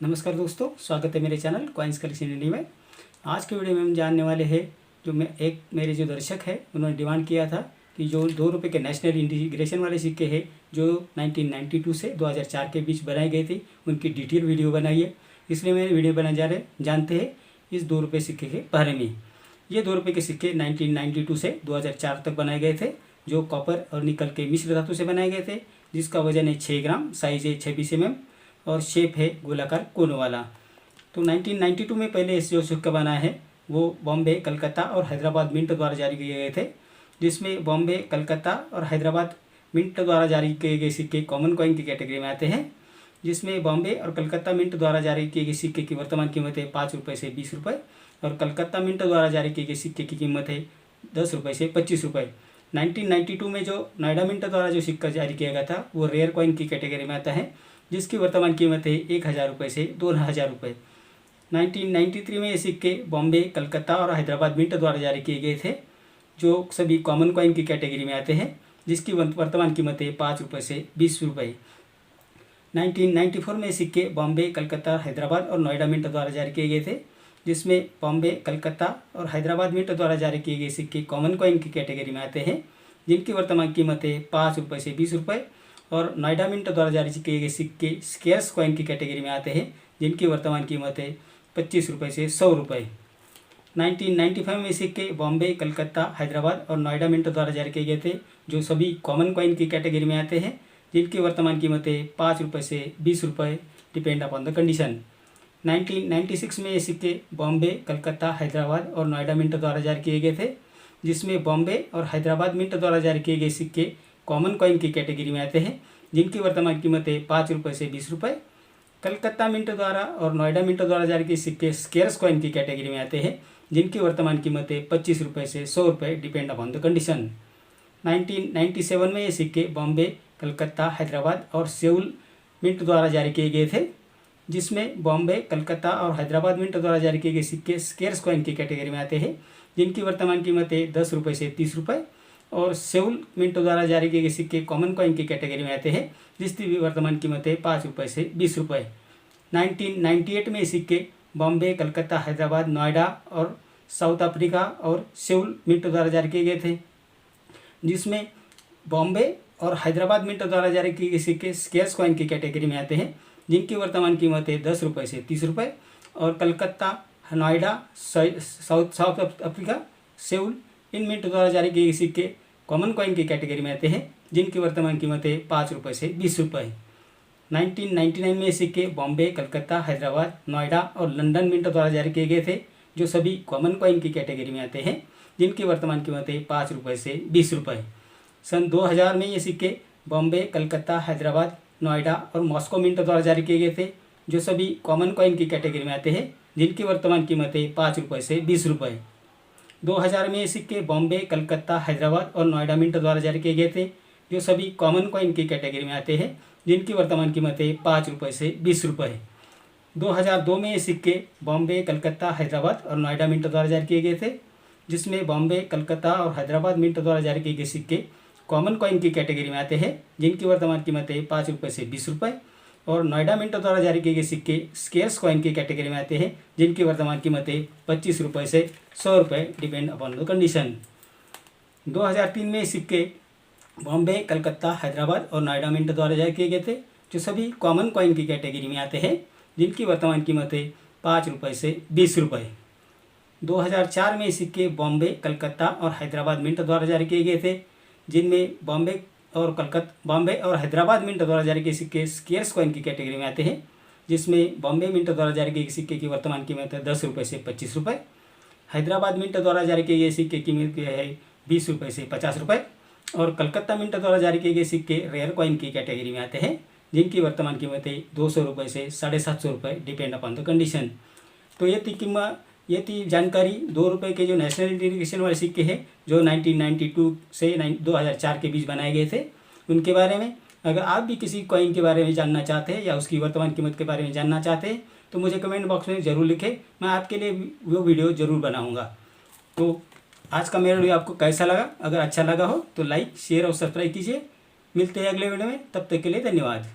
नमस्कार दोस्तों, स्वागत है मेरे चैनल कॉइन्स कलेक्शन इंडिया में। आज के वीडियो में हम जानने वाले हैं जो मेरे जो दर्शक है उन्होंने डिमांड किया था कि जो 2 रुपये के नेशनल इंटीग्रेशन वाले सिक्के हैं जो 1992 से 2004 के बीच बनाए गए थे, उनकी डिटेल वीडियो बनाइए। इसलिए मैं वीडियो बनाने जानते हैं इस 2 रुपये सिक्के के बारे में। ये 2 रुपये के सिक्के 1992 से 2004 तक बनाए गए थे, जो कॉपर और निकल के मिश्र धातु से बनाए गए थे, जिसका वजन है 6 ग्राम, साइज है 26 mm और शेप है गोलाकार कोन वाला। तो 1992 में पहले इस जो सिक्का बना है वो बॉम्बे, कलकत्ता और हैदराबाद मिंट द्वारा जारी किए गए थे, जिसमें बॉम्बे, कलकत्ता और हैदराबाद मिंट द्वारा जारी किए गए सिक्के कॉमन कॉइन की कैटेगरी में आते हैं। जिसमें बॉम्बे और कलकत्ता मिंट द्वारा जारी किए गए सिक्के की वर्तमान कीमत है 5 रुपये से 20 रुपये और कलकत्ता मिंट द्वारा जारी किए गए सिक्के की कीमत है 10 रुपये से 25 रुपये। 1992 में जो नोएडा मिंट द्वारा जो सिक्का जारी किया गया था वो रेयर कॉइन की कैटेगरी में आता है, जिसकी वर्तमान कीमत है 1000 रुपये से 2000 रुपये। 1993 में ये सिक्के बॉम्बे, कलकत्ता और हैदराबाद मिंट द्वारा जारी किए गए थे, जो सभी कॉमन कॉइन की कैटेगरी में आते हैं, जिसकी वर्तमान कीमत है 5 रुपये से 20 रुपये। 1994 में सिक्के बॉम्बे, कलकत्ता, हैदराबाद और नोएडा मिंट द्वारा जारी किए गए थे, जिसमें बॉम्बे, कलकत्ता और हैदराबाद मिंट द्वारा जारी किए गए सिक्के कॉमन कॉइन की कैटेगरी में आते हैं, जिनकी वर्तमान कीमत है 5 रुपये से 20 रुपये और नोएडा मिंट द्वारा जारी किए गए सिक्के स्केर्स कॉइन की कैटेगरी में आते हैं, जिनकी वर्तमान कीमत है 25 रुपये से 100 रुपये। 1995 में सिक्के बॉम्बे, कलकत्ता, हैदराबाद और नोएडा मिंट द्वारा जारी किए गए थे, जो सभी कॉमन कॉइन की कैटेगरी में आते हैं, जिनकी वर्तमान कीमत है 5 रुपये से 20 रुपये, डिपेंड अपॉन द कंडीशन। 1996 में ये सिक्के बॉम्बे, कलकत्ता, हैदराबाद और नोएडा मिंट द्वारा जारी किए गए थे, जिसमें बॉम्बे और हैदराबाद मिंट द्वारा जारी किए गए सिक्के कॉमन कॉइन की कैटेगरी में आते हैं, जिनकी वर्तमान कीमत है 5 रुपये से 20 रुपये। कलकत्ता मिंट द्वारा और नोएडा मिंट द्वारा जारी किए सिक्के स्केर्स कॉइन की कैटेगरी में आते हैं, जिनकी वर्तमान कीमत है 25 रुपये से 100 रुपये, डिपेंड अपॉन द कंडीशन। 1997 में ये सिक्के बॉम्बे, कलकत्ता, हैदराबाद और सेउल मिंट द्वारा जारी किए गए थे, जिसमें बॉम्बे, कलकत्ता और हैदराबाद मिंट द्वारा जारी किए गए सिक्के स्केर्स कॉइन की कैटेगरी में आते हैं, जिनकी वर्तमान कीमत है 10 रुपये से 30 रुपये और सेउल मिंट द्वारा जारी किए गए सिक्के कॉमन कॉइन की कैटेगरी में आते हैं, जिसकी वर्तमान कीमत है 5 रुपये से 20 रुपये। 1998 में सिक्के बॉम्बे, कलकत्ता, हैदराबाद, नोएडा और साउथ अफ्रीका और सेउल मिंट द्वारा जारी किए गए थे, जिसमें बॉम्बे और हैदराबाद मिंट द्वारा जारी किए गए सिक्के स्केर्स कॉइन की कैटेगरी में आते हैं, जिनकी वर्तमान कीमत है 10 रुपये से 30 रुपये और कलकत्ता, नोएडा, साउथ अफ्रीका, सेउल इन मिंट द्वारा जारी किए गए सिक्के कॉमन कॉइन की कैटेगरी में आते हैं, जिनकी वर्तमान कीमत है 5 रुपये से 20 रुपये। 1999 में सिक्के बॉम्बे, कलकत्ता, हैदराबाद, नोएडा और लंदन मिंट द्वारा जारी किए गए थे, जो सभी कॉमन कॉइन की कैटेगरी में आते हैं, जिनकी वर्तमान कीमत है 5 रुपये से 20 रुपये। सन 2000 में ये सिक्के बॉम्बे, कलकत्ता, हैदराबाद, नोएडा और मॉस्को मिंट द्वारा जारी किए गए थे, जो सभी कॉमन कॉइन की कैटेगरी में आते हैं, जिनकी वर्तमान कीमत है 5 रुपये से 20 रुपये। 2000 में ये सिक्के बॉम्बे, कलकत्ता, हैदराबाद और नोएडा मिंट द्वारा जारी किए गए थे, जो सभी कॉमन कॉइन की कैटेगरी में आते हैं, जिनकी वर्तमान कीमत है 5 रुपये से 20 रुपये। 2002 में ये सिक्के बॉम्बे, कलकत्ता, हैदराबाद और नोएडा मिंट द्वारा जारी किए गए थे, जिसमें बॉम्बे, कलकत्ता और हैदराबाद मिंट द्वारा जारी किए गए सिक्के कॉमन कॉइन की कैटेगरी में आते हैं, जिनकी वर्तमान कीमत है 5 रुपये से 20 रुपये और नोएडा मिंट द्वारा जारी किए गए सिक्के स्केर्स कॉइन की कैटेगरी में आते हैं, जिनकी वर्तमान कीमत है 25 रुपये से 100 रुपये, डिपेंड अपॉन द कंडीशन। 2003 में सिक्के बॉम्बे, कलकत्ता, हैदराबाद और नोएडा मिंट द्वारा जारी किए गए थे, जो सभी कॉमन कॉइन की कैटेगरी में आते हैं, जिनकी वर्तमान कीमत है 5 रुपये से 20 रुपये। 2004 में सिक्के बॉम्बे, कलकत्ता और हैदराबाद मिंट द्वारा जारी किए गए थे, जिनमें बॉम्बे और हैदराबाद मिंट द्वारा जारी किए सिक्के स्केर्स कॉइन की कैटेगरी में आते हैं, जिसमें बॉम्बे मिंट द्वारा जारी किए सिक्के की वर्तमान कीमत है 10 रुपये से 25 रुपये, हैदराबाद मिंट द्वारा जारी किए गए सिक्के की कीमत है 20 रुपये से 50 रुपये और कलकत्ता मिंट द्वारा जारी किए गए सिक्के रेयर कॉइन की कैटेगरी में आते हैं, जिनकी वर्तमान कीमत है 200 रुपये से 750 रुपये, डिपेंड अपॉन द कंडीशन। तो ये थी जानकारी 2 रुपये के जो नेशनल इंटीग्रेशन वाले सिक्के हैं, जो 1992 से 2004 के बीच बनाए गए थे, उनके बारे में। अगर आप भी किसी कॉइन के बारे में जानना चाहते हैं या उसकी वर्तमान कीमत के बारे में जानना चाहते हैं, तो मुझे कमेंट बॉक्स में ज़रूर लिखें, मैं आपके लिए वो वीडियो ज़रूर बनाऊँगा। तो आज का मेरा वीडियो आपको कैसा लगा? अगर अच्छा लगा हो तो लाइक, शेयर और सब्सक्राइब कीजिए। मिलते हैं अगले वीडियो में, तब तक के लिए धन्यवाद।